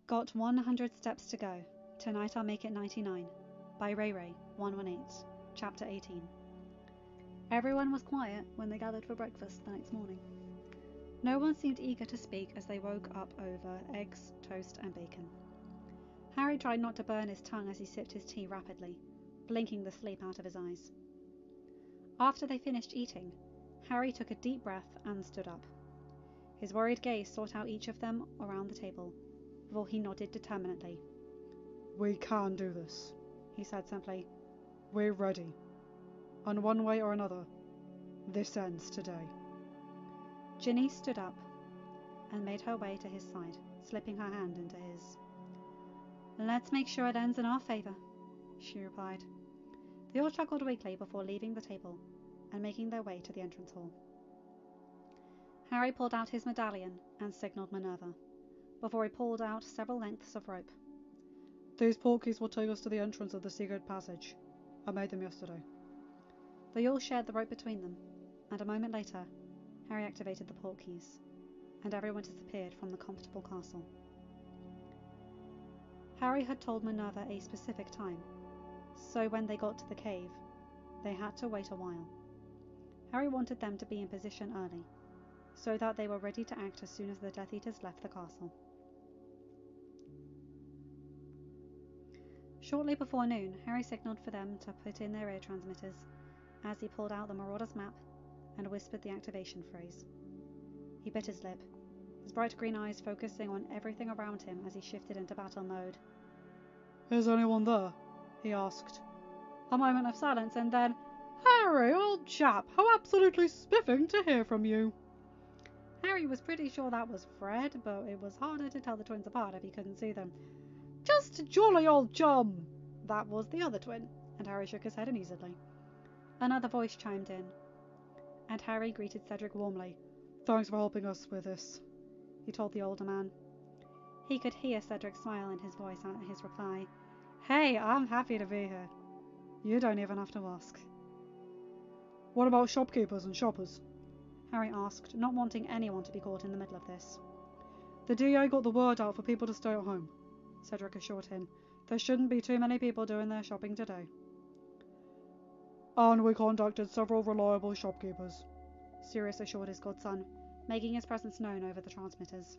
Got 100 steps to go. Tonight I'll make it 99. By rayrae118, Chapter 18. Everyone was quiet when they gathered for breakfast the next morning. No one seemed eager to speak as they woke up over eggs, toast and bacon. Harry tried not to burn his tongue as he sipped his tea rapidly, blinking the sleep out of his eyes. After they finished eating, Harry took a deep breath and stood up. His worried gaze sought out each of them around the table, before he nodded determinedly. "We can do this," he said simply. "We're ready. And one way or another, this ends today." Ginny stood up and made her way to his side, slipping her hand into his. "Let's make sure it ends in our favour," she replied. They all chuckled weakly before leaving the table and making their way to the entrance hall. Harry pulled out his medallion and signalled Minerva, before he pulled out several lengths of rope. "These portkeys will take us to the entrance of the secret passage. I made them yesterday." They all shared the rope between them, and a moment later, Harry activated the portkeys, and everyone disappeared from the comfortable castle. Harry had told Minerva a specific time, so when they got to the cave, they had to wait a while. Harry wanted them to be in position early, so that they were ready to act as soon as the Death Eaters left the castle. Shortly before noon, Harry signalled for them to put in their ear transmitters as he pulled out the Marauder's map and whispered the activation phrase. He bit his lip, his bright green eyes focusing on everything around him as he shifted into battle mode. "Is anyone there?" he asked. A moment of silence and then, "Harry, old chap, how absolutely spiffing to hear from you." Harry was pretty sure that was Fred, but it was harder to tell the twins apart if he couldn't see them. "Just jolly old chum!" That was the other twin, and Harry shook his head amusedly. Another voice chimed in, and Harry greeted Cedric warmly. "Thanks for helping us with this," he told the older man. He could hear Cedric's smile in his voice at his reply. "Hey, I'm happy to be here. You don't even have to ask." "What about shopkeepers and shoppers?" Harry asked, not wanting anyone to be caught in the middle of this. "The DA got the word out for people to stay at home," Cedric assured him. "There shouldn't be too many people doing their shopping today." "And we contacted several reliable shopkeepers," Sirius assured his godson, making his presence known over the transmitters.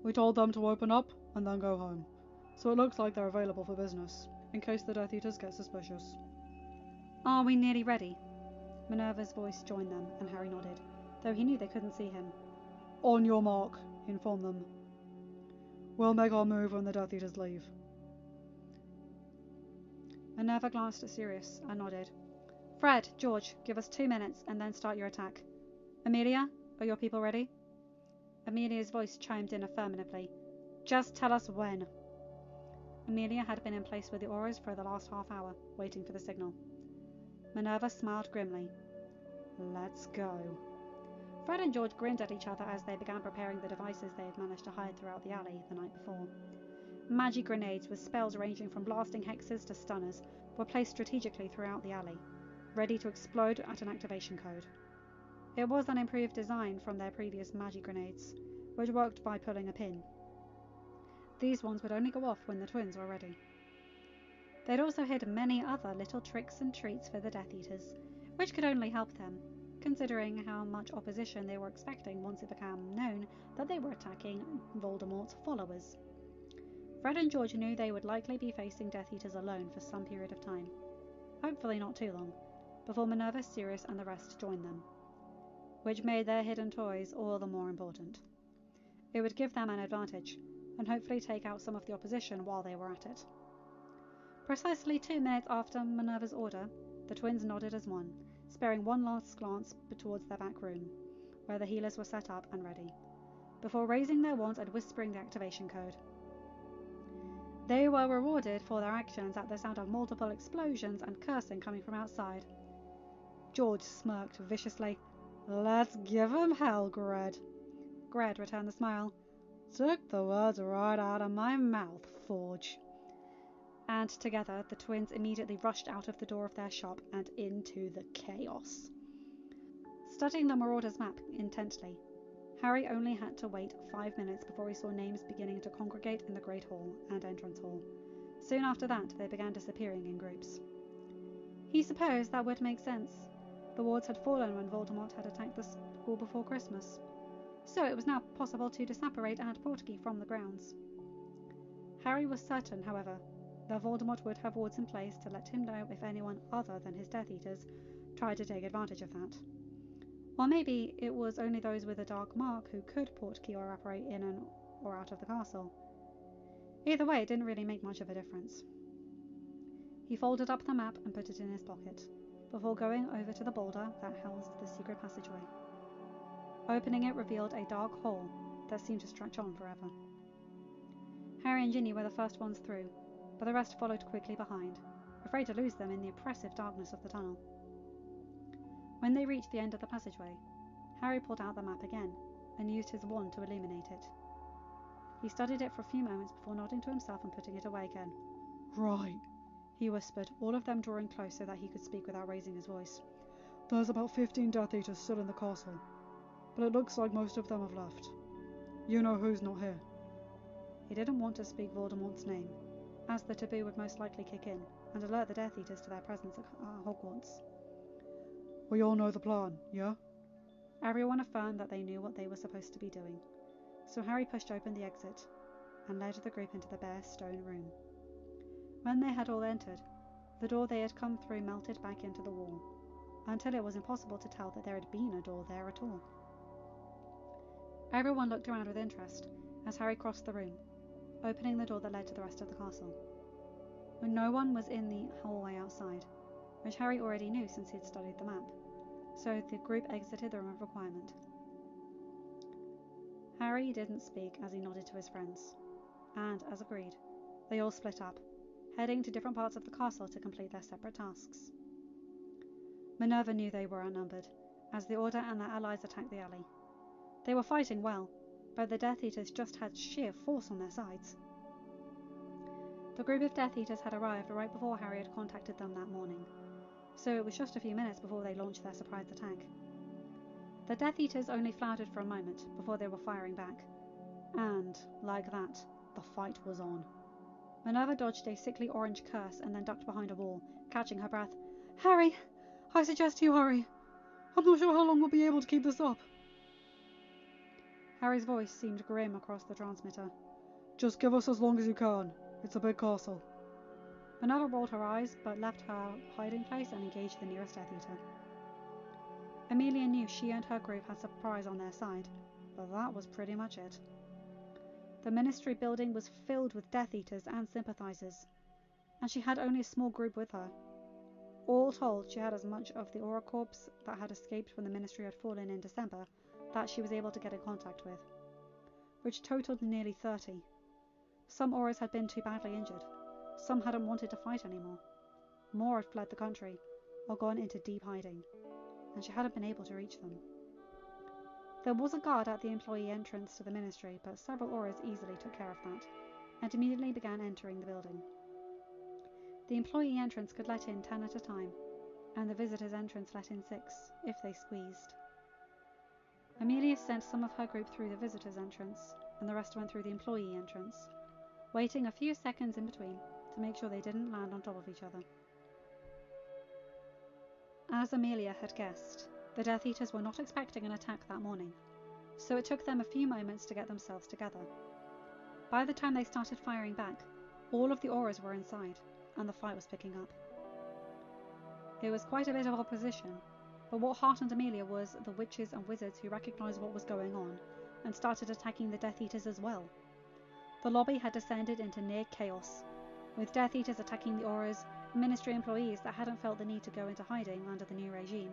"We told them to open up and then go home, so it looks like they're available for business, in case the Death Eaters get suspicious." "Are we nearly ready?" Minerva's voice joined them, and Harry nodded, though he knew they couldn't see him. "On your mark," he informed them. "We'll make our move when the Death Eaters leave." Minerva glanced at Sirius and nodded. "Fred, George, give us 2 minutes and then start your attack. Amelia, are your people ready?" Amelia's voice chimed in affirmatively. "Just tell us when." Amelia had been in place with the auras for the last half hour, waiting for the signal. Minerva smiled grimly. "Let's go." Fred and George grinned at each other as they began preparing the devices they had managed to hide throughout the alley the night before. Magic grenades with spells ranging from blasting hexes to stunners were placed strategically throughout the alley, ready to explode at an activation code. It was an improved design from their previous magic grenades, which worked by pulling a pin. These ones would only go off when the twins were ready. They'd also hid many other little tricks and treats for the Death Eaters, which could only help them, considering how much opposition they were expecting once it became known that they were attacking Voldemort's followers. Fred and George knew they would likely be facing Death Eaters alone for some period of time, hopefully not too long, before Minerva, Sirius and the rest joined them, which made their hidden toys all the more important. It would give them an advantage, and hopefully take out some of the opposition while they were at it. Precisely 2 minutes after Minerva's order, the twins nodded as one, sparing one last glance towards their back room, where the healers were set up and ready, before raising their wands and whispering the activation code. They were rewarded for their actions at the sound of multiple explosions and cursing coming from outside. George smirked viciously. "Let's give 'em hell, Gred." Gred returned the smile. "Took the words right out of my mouth, Forge." And together the twins immediately rushed out of the door of their shop and into the chaos. Studying the Marauder's map intently, Harry only had to wait 5 minutes before he saw names beginning to congregate in the Great Hall and Entrance Hall. Soon after that, they began disappearing in groups. He supposed that would make sense. The wards had fallen when Voldemort had attacked the school before Christmas, so it was now possible to disapparate Aunt Portkey from the grounds. Harry was certain, however, that Voldemort would have wards in place to let him know if anyone other than his Death Eaters tried to take advantage of that. Or maybe it was only those with a dark mark who could portkey or apparate in and or out of the castle. Either way, it didn't really make much of a difference. He folded up the map and put it in his pocket, before going over to the boulder that housed the secret passageway. Opening it revealed a dark hole that seemed to stretch on forever. Harry and Ginny were the first ones through, but the rest followed quickly behind, afraid to lose them in the oppressive darkness of the tunnel. When they reached the end of the passageway, Harry pulled out the map again and used his wand to illuminate it. He studied it for a few moments before nodding to himself and putting it away again. Right, He whispered, all of them drawing close so that he could speak without raising his voice. there's about 15 Death Eaters still in the castle, but it looks like most of them have left. You know who's not here. He didn't want to speak Voldemort's name, as the taboo would most likely kick in and alert the Death Eaters to their presence at Hogwarts. We all know the plan, yeah? Everyone affirmed that they knew what they were supposed to be doing, so Harry pushed open the exit and led the group into the bare stone room. When they had all entered, the door they had come through melted back into the wall, until it was impossible to tell that there had been a door there at all. Everyone looked around with interest as Harry crossed the room, opening the door that led to the rest of the castle. No one was in the hallway outside, which Harry already knew since he had studied the map, so the group exited the room of requirement. Harry didn't speak as he nodded to his friends, and, as agreed, they all split up, heading to different parts of the castle to complete their separate tasks. Minerva knew they were outnumbered, as the Order and their allies attacked the alley. They were fighting well, but the Death Eaters just had sheer force on their sides. The group of Death Eaters had arrived right before Harry had contacted them that morning, so it was just a few minutes before they launched their surprise attack. The Death Eaters only floundered for a moment before they were firing back, and, like that, the fight was on. Minerva dodged a sickly orange curse and then ducked behind a wall, catching her breath. "Harry, I suggest you hurry. I'm not sure how long we'll be able to keep this up." Harry's voice seemed grim across the transmitter. Just give us as long as you can. It's a big castle. Minerva rolled her eyes, but left her hiding place and engaged the nearest Death Eater. Amelia knew she and her group had surprise on their side, but that was pretty much it. The Ministry building was filled with Death Eaters and sympathizers, and she had only a small group with her. All told, she had as much of the Aura Corps that had escaped when the Ministry had fallen in December that she was able to get in contact with, which totaled nearly 30. Some Auras had been too badly injured. Some hadn't wanted to fight anymore. More had fled the country, or gone into deep hiding, and she hadn't been able to reach them. There was a guard at the employee entrance to the Ministry, but several Auras easily took care of that, and immediately began entering the building. The employee entrance could let in 10 at a time, and the visitors' entrance let in 6, if they squeezed. Amelia sent some of her group through the visitors' entrance, and the rest went through the employee entrance, waiting a few seconds in between to make sure they didn't land on top of each other. As Amelia had guessed, the Death Eaters were not expecting an attack that morning, so it took them a few moments to get themselves together. By the time they started firing back, all of the Auras were inside, and the fight was picking up. It was quite a bit of opposition, but what heartened Amelia was the witches and wizards who recognised what was going on and started attacking the Death Eaters as well. The lobby had descended into near chaos, with Death Eaters attacking the Auras, Ministry employees that hadn't felt the need to go into hiding under the new regime,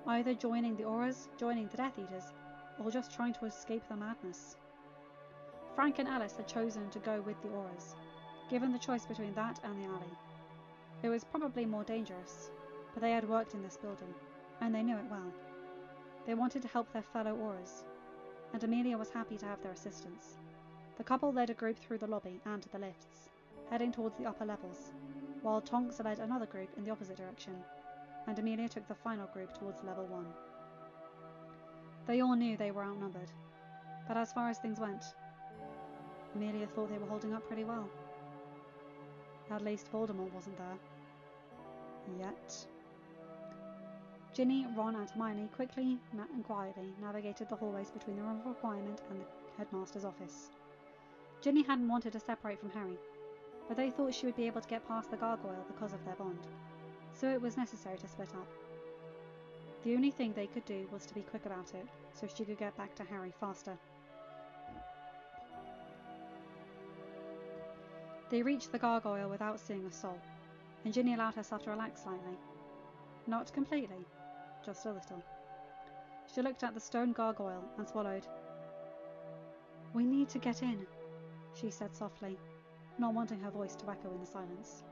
either joining the Auras, joining the Death Eaters, or just trying to escape the madness. Frank and Alice had chosen to go with the Auras, given the choice between that and the alley. It was probably more dangerous, but they had worked in this building, and they knew it well. They wanted to help their fellow Auras, and Amelia was happy to have their assistance. The couple led a group through the lobby and to the lifts, heading towards the upper levels, while Tonks led another group in the opposite direction, and Amelia took the final group towards level 1. They all knew they were outnumbered, But as far as things went, Amelia thought they were holding up pretty well. At least Voldemort wasn't there. Yet. Ginny, Ron and Hermione quickly and quietly navigated the hallways between the room of requirement and the headmaster's office. Ginny hadn't wanted to separate from Harry, but they thought she would be able to get past the gargoyle because of their bond, so it was necessary to split up. The only thing they could do was to be quick about it, so she could get back to Harry faster. They reached the gargoyle without seeing a soul, and Ginny allowed herself to relax slightly. Not completely, just a little. She looked at the stone gargoyle and swallowed. "We need to get in," she said softly, not wanting her voice to echo in the silence.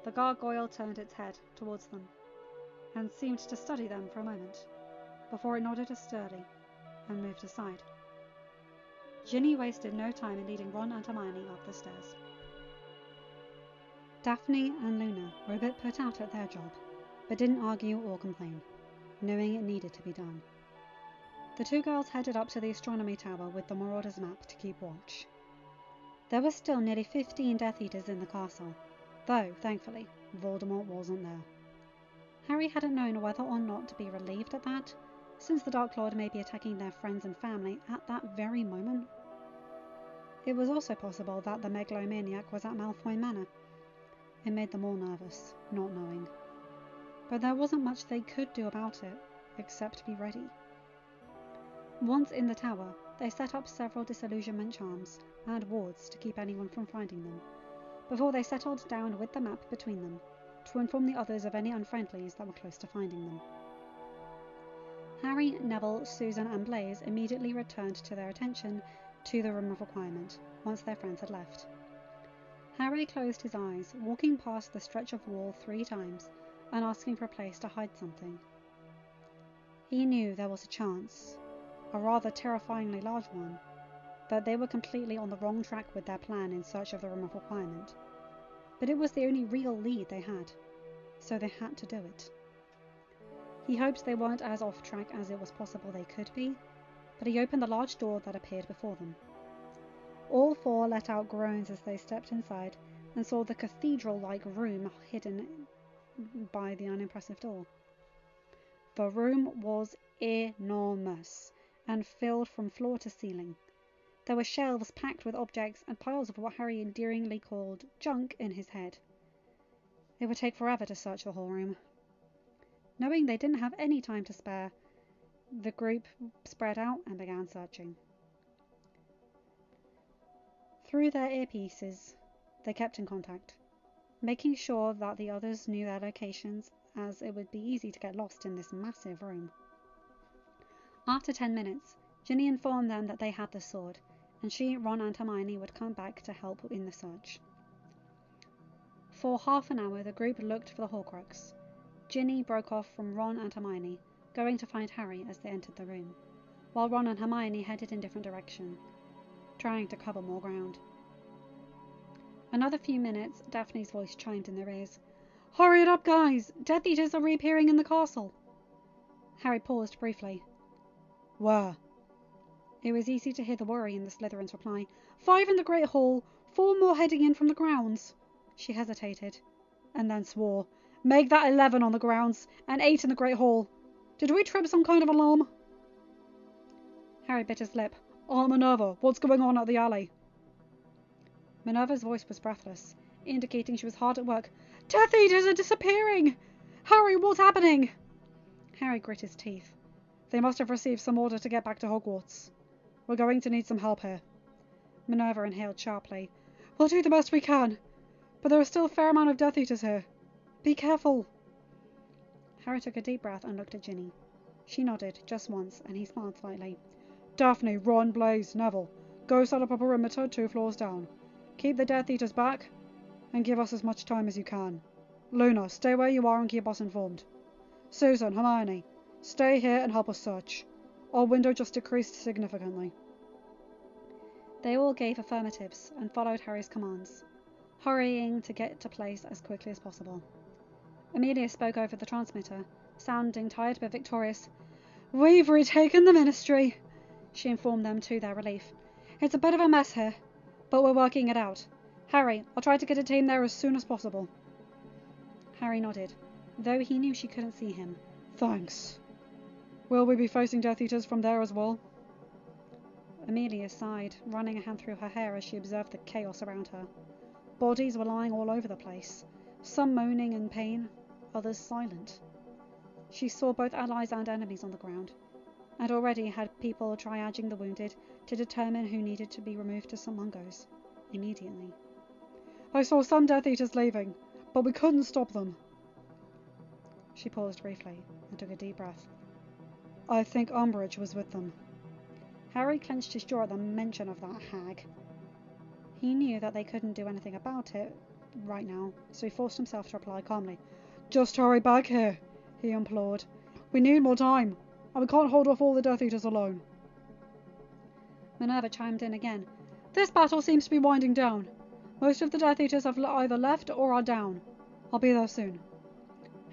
The gargoyle turned its head towards them, and seemed to study them for a moment, before it nodded sturdily and moved aside. Ginny wasted no time in leading Ron and Hermione up the stairs. Daphne and Luna were a bit put out at their job, but didn't argue or complain, knowing it needed to be done. The two girls headed up to the astronomy tower with the Marauder's map to keep watch. There were still nearly 15 Death Eaters in the castle, though, thankfully, Voldemort wasn't there. Harry hadn't known whether or not to be relieved at that, since the Dark Lord may be attacking their friends and family at that very moment. It was also possible that the megalomaniac was at Malfoy Manor. It made them all nervous, not knowing. But there wasn't much they could do about it, except be ready. Once in the tower, they set up several disillusionment charms and wards to keep anyone from finding them, before they settled down with the map between them, to inform the others of any unfriendlies that were close to finding them. Harry, Neville, Susan and Blaise immediately returned to their attention to the room of requirement, once their friends had left. Harry closed his eyes, walking past the stretch of wall 3 times, and asking for a place to hide something. He knew there was a chance, a rather terrifyingly large one, that they were completely on the wrong track with their plan in search of the room of requirement. But it was the only real lead they had, so they had to do it. He hoped they weren't as off track as it was possible they could be, but he opened the large door that appeared before them. All 4 let out groans as they stepped inside and saw the cathedral-like room hidden by the unimpressive door. The room was enormous and filled from floor to ceiling. There were shelves packed with objects and piles of what Harry endearingly called junk in his head. It would take forever to search the whole room. Knowing they didn't have any time to spare, the group spread out and began searching. Through their earpieces, they kept in contact, making sure that the others knew their locations, as it would be easy to get lost in this massive room. After 10 minutes, Ginny informed them that they had the sword, and she, Ron and Hermione would come back to help in the search. For half an hour the group looked for the Horcrux. Ginny broke off from Ron and Hermione, going to find Harry as they entered the room, while Ron and Hermione headed in different directions, trying to cover more ground. Another few minutes, Daphne's voice chimed in their ears. "Hurry it up, guys! Death Eaters are reappearing in the castle!" Harry paused briefly. "Where?" It was easy to hear the worry in the Slytherin's reply. 5 in the Great Hall, 4 more heading in from the grounds." She hesitated, and then swore. "Make that 11 on the grounds, and 8 in the Great Hall. Did we trip some kind of alarm?" Harry bit his lip. "Aunt Minerva, what's going on at the alley?" Minerva's voice was breathless, indicating she was hard at work. "Death Eaters are disappearing! Harry, what's happening?" Harry grit his teeth. "They must have received some order to get back to Hogwarts. We're going to need some help here." Minerva inhaled sharply. "We'll do the best we can, but there are still a fair amount of Death Eaters here. Be careful." Harry took a deep breath and looked at Ginny. She nodded just once, and he smiled slightly. "Daphne, Ron, Blaise, Neville, go set up a perimeter 2 floors down. Keep the Death Eaters back, and give us as much time as you can. Luna, stay where you are and keep us informed. Susan, Hermione, stay here and help us search. Our window just decreased significantly." They all gave affirmatives and followed Harry's commands, hurrying to get to place as quickly as possible. Amelia spoke over the transmitter, sounding tired but victorious. "We've retaken the Ministry." she informed them to their relief. It's a bit of a mess here, but we're working it out. Harry, I'll try to get a team there as soon as possible. Harry nodded, though he knew she couldn't see him. Thanks. Will we be facing Death Eaters from there as well? Amelia sighed, running a hand through her hair as she observed the chaos around her. Bodies were lying all over the place, some moaning in pain, others silent. She saw both allies and enemies on the ground, and already had people triaging the wounded to determine who needed to be removed to some mungos immediately. I saw some Death Eaters leaving, but we couldn't stop them. She paused briefly and took a deep breath. I think Umbridge was with them. Harry clenched his jaw at the mention of that hag. He knew that they couldn't do anything about it right now, so he forced himself to reply calmly. Just hurry back here, he implored. We need more time, and we can't hold off all the Death Eaters alone. Minerva chimed in again. This battle seems to be winding down. Most of the Death Eaters have either left or are down. I'll be there soon.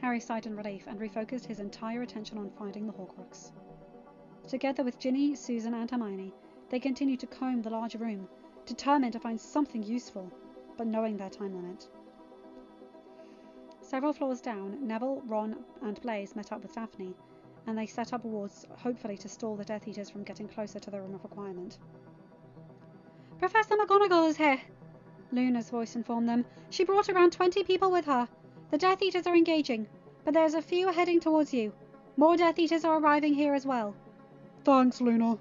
Harry sighed in relief and refocused his entire attention on finding the Horcrux. Together with Ginny, Susan and Hermione, they continued to comb the large room, determined to find something useful, but knowing their time limit. Several floors down, Neville, Ron and Blaise met up with Daphne, and they set up wards, hopefully to stall the Death Eaters from getting closer to the room of requirement. Professor McGonagall is here, Luna's voice informed them. She brought around 20 people with her. The Death Eaters are engaging, but there's a few heading towards you. More Death Eaters are arriving here as well. Thanks, Luna,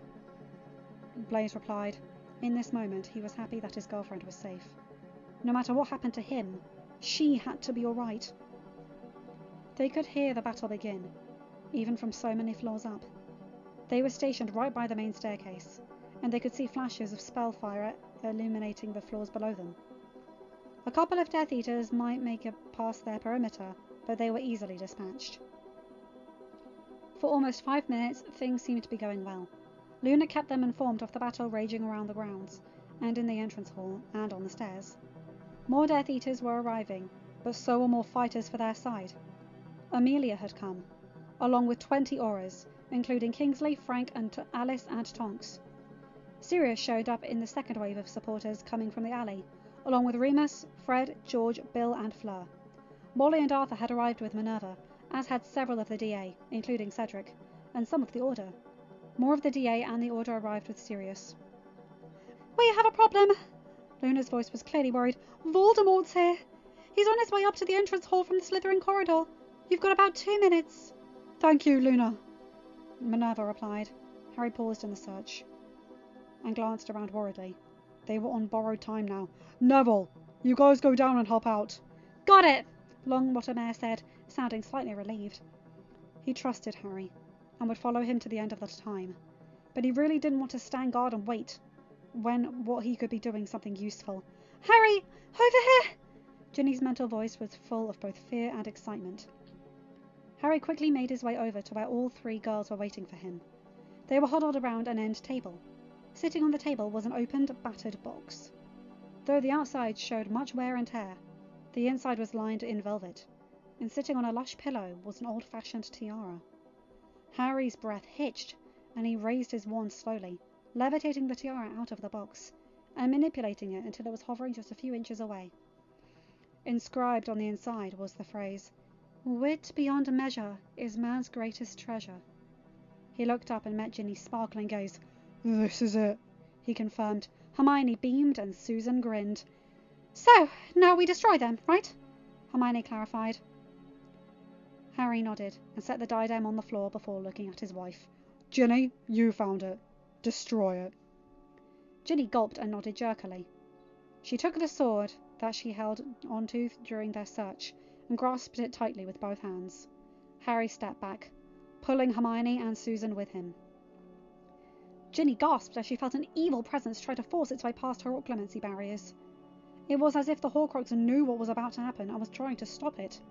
Blaise replied. In this moment, he was happy that his girlfriend was safe. No matter what happened to him, she had to be all right. They could hear the battle begin, even from so many floors up. They were stationed right by the main staircase, and they could see flashes of spellfire illuminating the floors below them. A couple of Death Eaters might make it past their perimeter, but they were easily dispatched. For almost 5 minutes, things seemed to be going well. Luna kept them informed of the battle raging around the grounds, and in the entrance hall, and on the stairs. More Death Eaters were arriving, but so were more fighters for their side. Amelia had come, along with 20 Aurors, including Kingsley, Frank, and Alice and Tonks. Sirius showed up in the second wave of supporters coming from the alley, along with Remus, Fred, George, Bill, and Fleur. Molly and Arthur had arrived with Minerva, as had several of the DA, including Cedric, and some of the Order. More of the DA and the Order arrived with Sirius. We have a problem! Luna's voice was clearly worried. Voldemort's here! He's on his way up to the entrance hall from the Slytherin corridor. You've got about 2 minutes. Thank you, Luna, Minerva replied. Harry paused in the search and glanced around worriedly. They were on borrowed time now. Neville, you guys go down and help out. Got it! Longbottom said, sounding slightly relieved. He trusted Harry, and would follow him to the end of the time, but he really didn't want to stand guard and wait, when what he could be doing something useful. Harry! Over here! Ginny's mental voice was full of both fear and excitement. Harry quickly made his way over to where all 3 girls were waiting for him. They were huddled around an end table. Sitting on the table was an opened, battered box. Though the outside showed much wear and tear, the inside was lined in velvet, and sitting on a lush pillow was an old-fashioned tiara. Harry's breath hitched, and he raised his wand slowly, levitating the tiara out of the box, and manipulating it until it was hovering just a few inches away. Inscribed on the inside was the phrase, "Wit beyond measure is man's greatest treasure." He looked up and met Ginny's sparkling gaze. This is it, he confirmed. Hermione beamed and Susan grinned. So, now we destroy them, right? Hermione clarified. Harry nodded and set the diadem on the floor before looking at his wife. Ginny, you found it. Destroy it. Ginny gulped and nodded jerkily. She took the sword that she held onto during their search and grasped it tightly with both hands. Harry stepped back, pulling Hermione and Susan with him. Ginny gasped as she felt an evil presence try to force its way past her clemency barriers. It was as if the Horcrux knew what was about to happen and was trying to stop it.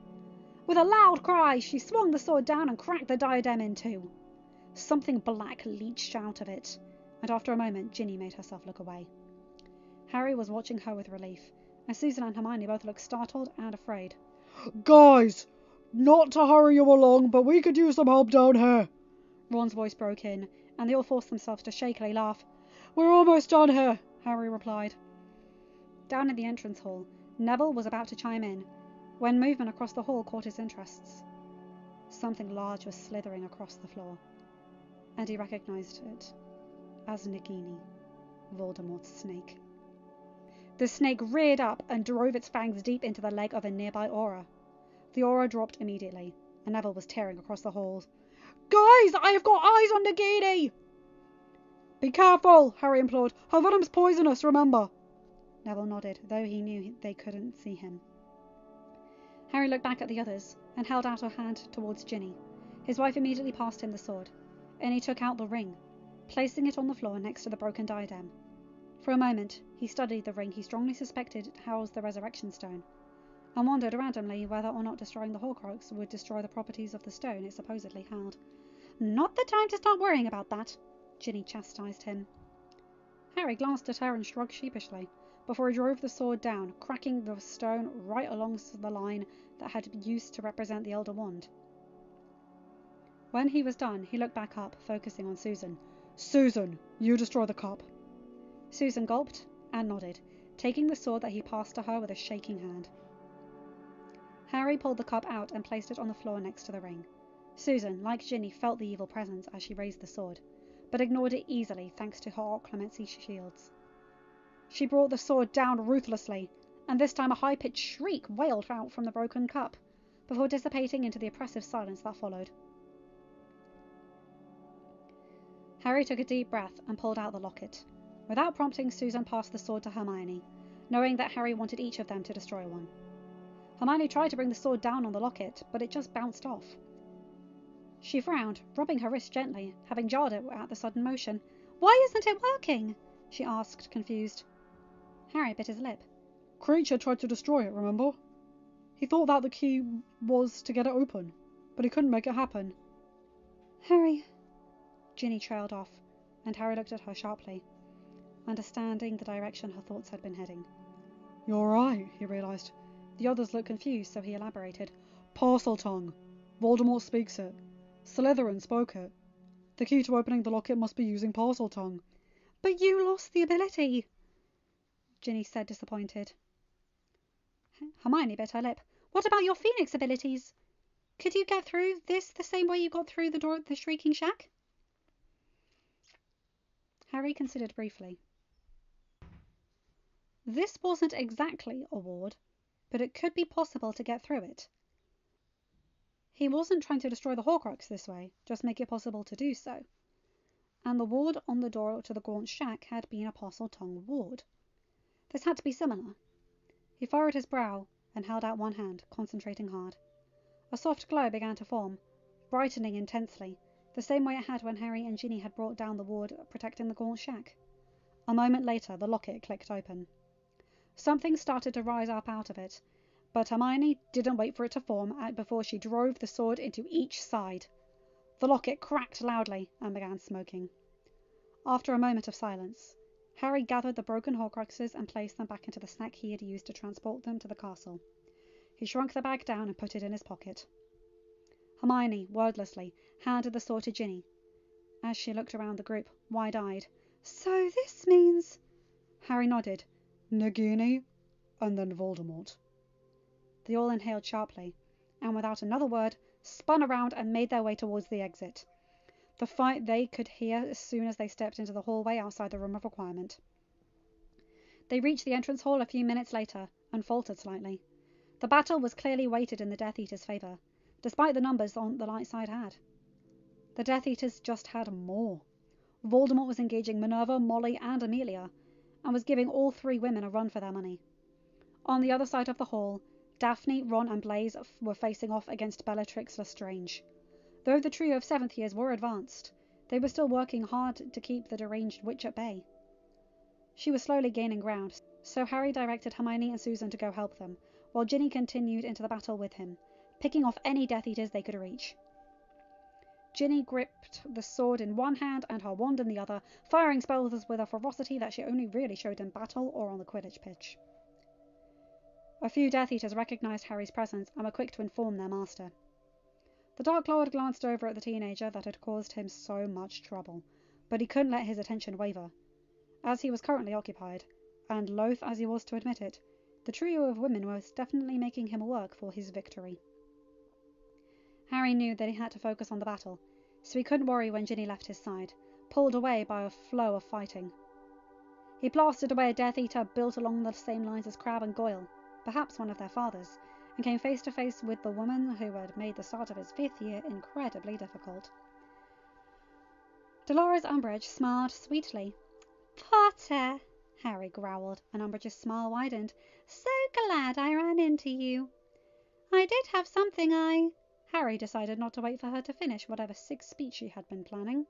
With a loud cry, she swung the sword down and cracked the diadem in two. Something black leached out of it, and after a moment, Ginny made herself look away. Harry was watching her with relief, and Susan and Hermione both looked startled and afraid. Guys, not to hurry you along, but we could use some help down here. Ron's voice broke in, and they all forced themselves to shakily laugh. "We're almost done here," Harry replied. Down in the entrance hall, Neville was about to chime in, when movement across the hall caught his interests. Something large was slithering across the floor, and he recognised it as Nagini, Voldemort's snake. The snake reared up and drove its fangs deep into the leg of a nearby aura. The aura dropped immediately, and Neville was tearing across the halls. "Guys, I have got eyes on Nagini!" "Be careful," Harry implored. "Her venom's poisonous, remember." Neville nodded, though he knew they couldn't see him. Harry looked back at the others and held out a hand towards Ginny. His wife immediately passed him the sword, and he took out the ring, placing it on the floor next to the broken diadem. For a moment, he studied the ring he strongly suspected housed the resurrection stone, and wondered randomly whether or not destroying the Horcrux would destroy the properties of the stone it supposedly held. "Not the time to start worrying about that," Ginny chastised him. Harry glanced at her and shrugged sheepishly, before he drove the sword down, cracking the stone right along the line that had been used to represent the Elder Wand. When he was done, he looked back up, focusing on Susan. "Susan, you destroy the cup." Susan gulped and nodded, taking the sword that he passed to her with a shaking hand. Harry pulled the cup out and placed it on the floor next to the ring. Susan, like Ginny, felt the evil presence as she raised the sword, but ignored it easily thanks to her clemency shields. She brought the sword down ruthlessly, and this time a high-pitched shriek wailed out from the broken cup, before dissipating into the oppressive silence that followed. Harry took a deep breath and pulled out the locket. Without prompting, Susan passed the sword to Hermione, knowing that Harry wanted each of them to destroy one. Hermione tried to bring the sword down on the locket, but it just bounced off. She frowned, rubbing her wrist gently, having jarred it at the sudden motion. "Why isn't it working?" she asked, confused. Harry bit his lip. "Creature tried to destroy it, remember? He thought that the key was to get it open, but he couldn't make it happen." "Harry," Ginny trailed off, and Harry looked at her sharply, understanding the direction her thoughts had been heading. "You're right," he realised. The others looked confused, so he elaborated. "Parcel tongue. Voldemort speaks it. Slytherin spoke it. The key to opening the locket must be using parcel tongue." "But you lost the ability," Ginny said, disappointed. Hermione bit her lip. "What about your Phoenix abilities? Could you get through this the same way you got through the door at the Shrieking Shack?" Harry considered briefly. This wasn't exactly a ward, but it could be possible to get through it. He wasn't trying to destroy the Horcrux this way, just make it possible to do so. And the ward on the door to the Gaunt Shack had been a parcel tongue ward. This had to be similar. He furrowed his brow and held out one hand, concentrating hard. A soft glow began to form, brightening intensely, the same way it had when Harry and Ginny had brought down the ward protecting the Gaunt Shack. A moment later, the locket clicked open. Something started to rise up out of it, but Hermione didn't wait for it to form before she drove the sword into each side. The locket cracked loudly and began smoking. After a moment of silence, Harry gathered the broken Horcruxes and placed them back into the sack he had used to transport them to the castle. He shrunk the bag down and put it in his pocket. Hermione, wordlessly, handed the sword to Ginny. As she looked around the group, wide-eyed. "So this means—" Harry nodded. "Nagini, and then Voldemort." They all inhaled sharply, and without another word, spun around and made their way towards the exit. The fight they could hear as soon as they stepped into the hallway outside the Room of Requirement. They reached the entrance hall a few minutes later, and faltered slightly. The battle was clearly weighted in the Death Eaters' favour, despite the numbers on the light side had. The Death Eaters just had more. Voldemort was engaging Minerva, Molly, and Amelia, and was giving all three women a run for their money. On the other side of the hall, Daphne, Ron, and Blaise were facing off against Bellatrix Lestrange. Though the trio of seventh years were advanced, they were still working hard to keep the deranged witch at bay. She was slowly gaining ground, so Harry directed Hermione and Susan to go help them, while Ginny continued into the battle with him, picking off any Death Eaters they could reach. Ginny gripped the sword in one hand and her wand in the other, firing spells with a ferocity that she only really showed in battle or on the Quidditch pitch. A few Death Eaters recognized Harry's presence and were quick to inform their master. The Dark Lord glanced over at the teenager that had caused him so much trouble, but he couldn't let his attention waver. As he was currently occupied, and loath as he was to admit it, the trio of women was definitely making him work for his victory. Harry knew that he had to focus on the battle, so he couldn't worry when Ginny left his side, pulled away by a flow of fighting. He blasted away a Death Eater built along the same lines as Crabbe and Goyle, perhaps one of their fathers, and came face to face with the woman who had made the start of his 5th year incredibly difficult. Dolores Umbridge smiled sweetly. "Potter," Harry growled, and Umbridge's smile widened. "So glad I ran into you." "I did have something Harry decided not to wait for her to finish whatever sick speech she had been planning.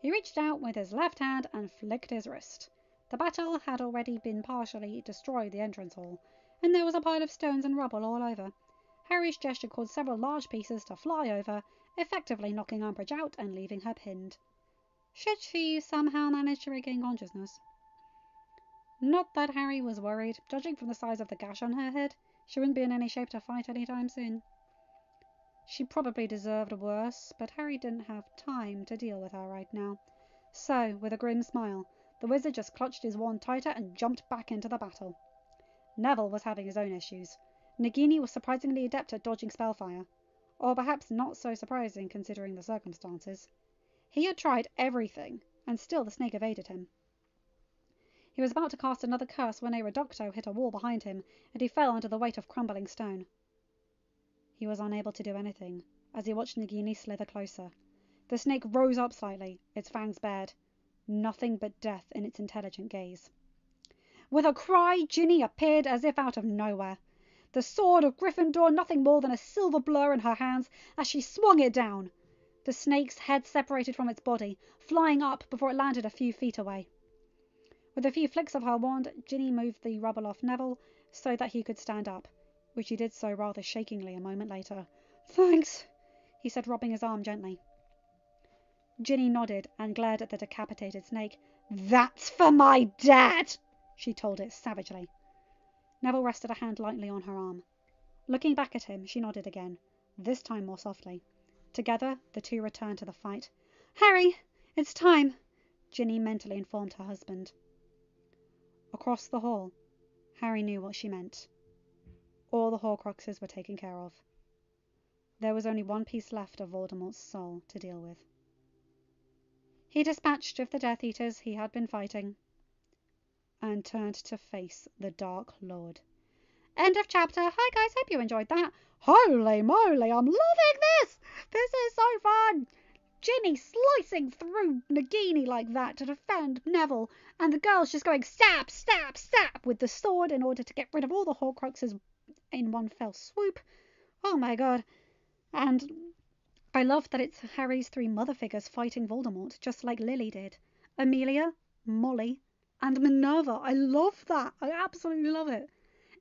He reached out with his left hand and flicked his wrist. The battle had already been partially destroyed the entrance hall, and there was a pile of stones and rubble all over. Harry's gesture caused several large pieces to fly over, effectively knocking Umbridge out and leaving her pinned. Should she somehow manage to regain consciousness? Not that Harry was worried. Judging from the size of the gash on her head, she wouldn't be in any shape to fight any time soon. She probably deserved worse, but Harry didn't have time to deal with her right now. So, with a grim smile, the wizard just clutched his wand tighter and jumped back into the battle. Neville was having his own issues. Nagini was surprisingly adept at dodging spellfire, or perhaps not so surprising considering the circumstances. He had tried everything, and still the snake evaded him. He was about to cast another curse when a reducto hit a wall behind him, and he fell under the weight of crumbling stone. He was unable to do anything, as he watched Nagini slither closer. The snake rose up slightly, its fangs bared, nothing but death in its intelligent gaze. With a cry, Ginny appeared as if out of nowhere. The sword of Gryffindor nothing more than a silver blur in her hands as she swung it down. The snake's head separated from its body, flying up before it landed a few feet away. With a few flicks of her wand, Ginny moved the rubble off Neville so that he could stand up, which he did so rather shakingly a moment later. "Thanks," he said, rubbing his arm gently. Ginny nodded and glared at the decapitated snake. "That's for my dad," she told it savagely. Neville rested a hand lightly on her arm. Looking back at him, she nodded again, this time more softly. Together, the two returned to the fight. "Harry, it's time," Ginny mentally informed her husband. Across the hall, Harry knew what she meant. All the Horcruxes were taken care of. There was only one piece left of Voldemort's soul to deal with. He dispatched of the Death Eaters he had been fighting, and turned to face the Dark Lord. End of chapter. Hi guys, hope you enjoyed that. Holy moly, I'm loving this! This is so fun! Ginny slicing through Nagini like that to defend Neville, and the girls just going stab, stab, stab with the sword in order to get rid of all the Horcruxes in one fell swoop. Oh my god. And I love that it's Harry's 3 mother figures fighting Voldemort, just like Lily did. Amelia, Molly, and Minerva. I love that. I absolutely love it.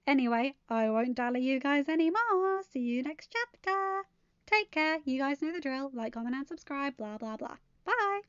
Anyway, I won't dally you guys anymore. See you next chapter. Take care. You guys know the drill. Like, comment, and subscribe. Blah, blah, blah. Bye.